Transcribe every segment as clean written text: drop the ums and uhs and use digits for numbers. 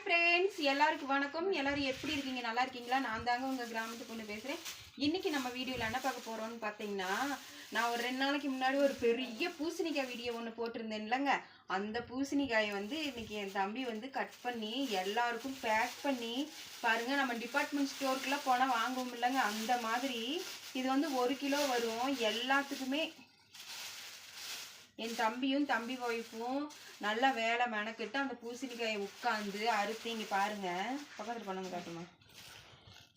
Hi friends, எல்லாருக்கும் வணக்கம். எல்லாரும் எப்படி இருக்கீங்க? நல்லா இருக்கீங்களா? நான் தாங்க உங்கள் கிராமத்து பொண்ணு பேசுகிறேன். இன்றைக்கி நம்ம வீடியோவில் என்ன பார்க்க போகிறோம்னு பார்த்தீங்கன்னா, நான் ஒரு 2 நாளைக்கு முன்னாடி ஒரு பெரிய பூசணிக்காய் வீடியோ ஒன்று போட்டிருந்தேன் இல்லைங்க. அந்த பூசணிக்காயை வந்து இன்றைக்கி என் தம்பி வந்து கட் பண்ணி எல்லாருக்கும் பேக் பண்ணி பாருங்கள். நம்ம டிபார்ட்மெண்ட் ஸ்டோருக்குலாம் போனால் வாங்குவோம் இல்லைங்க, அந்த மாதிரி இது வந்து 1 கிலோ வரும். எல்லாத்துக்குமே என் தம்பியும் தம்பி ஒய்ஃபும் நல்லா வேலை மெனக்கிட்டு அந்த பூசணிக்காயை உட்காந்து அறுத்து இங்கே பாருங்கள். பக்கத்தில் பண்ணுங்க காட்டுமா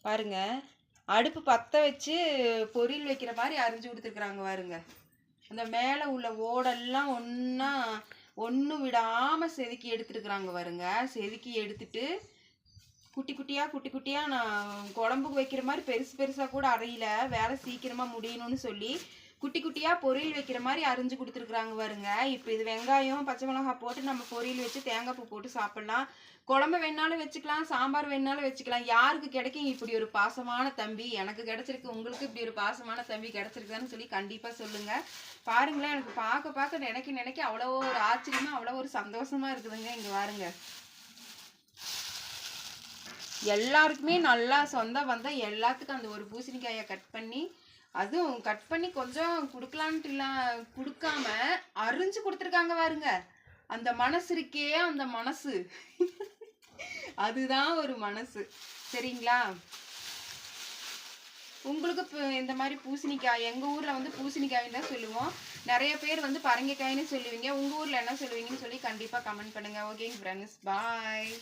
பாருங்க. அடுப்பு பற்ற வச்சு பொரியல் வைக்கிற மாதிரி அரிஞ்சு கொடுத்துருக்குறாங்க பாருங்க. அந்த மேலே உள்ள ஓடெல்லாம் ஒன்று விடாமல் செதுக்கி எடுத்துருக்குறாங்க பாருங்க. செதுக்கி எடுத்துட்டு குட்டி குட்டியாக நான் குழம்புக்கு வைக்கிற மாதிரி பெருசு பெருசாக கூட அறையில வேலை சீக்கிரமாக முடியணும்னு சொல்லி குட்டி குட்டியாக பொரியல் வைக்கிற மாதிரி அரிஞ்சு கொடுத்துருக்குறாங்க பாருங்க. இப்போ இது வெங்காயம் பச்சை மிளகாய் போட்டு நம்ம பொரியல் வச்சு தேங்காய் பூ போட்டு சாப்பிட்லாம். குழம்பு வேணாலும் வச்சுக்கலாம், சாம்பார் வேணாலும் வச்சுக்கலாம். யாருக்கு கிடைக்கும் இப்படி ஒரு பாசமான தம்பி? எனக்கு கிடைச்சிருக்கு. உங்களுக்கு இப்படி ஒரு பாசமான தம்பி கிடைச்சிருக்கான்னு சொல்லி கண்டிப்பாக சொல்லுங்கள். பாருங்களேன், எனக்கு பார்க்க நினைக்க அவ்வளோ ஒரு ஆச்சரியமாக அவ்வளோ ஒரு சந்தோஷமாக இருக்குதுங்க. இங்கே பாருங்க, எல்லாருக்குமே நல்லா சொந்த வந்தால் எல்லாத்துக்கும் அந்த ஒரு பூசணிக்காயை கட் பண்ணி, அதுவும் கட் பண்ணி கொஞ்சம் கொடுக்கலான்ட்டு கொடுக்காம அரிஞ்சு கொடுத்துருக்காங்க பாருங்க. அந்த மனசு இருக்கே, அந்த மனசு அதுதான் ஒரு மனசு. சரிங்களா? உங்களுக்கு இப்போ இந்த மாதிரி பூசணிக்காய், எங்கள் ஊரில் வந்து பூசணிக்காயின்னு தான் சொல்லுவோம். நிறைய பேர் வந்து பரங்கிக்காயின்னு சொல்லுவீங்க. உங்கள் ஊரில் என்ன சொல்லுவீங்கன்னு சொல்லி கண்டிப்பாக கமெண்ட் பண்ணுங்கள். ஓகேங்க ஃப்ரெண்ட்ஸ், பாய்.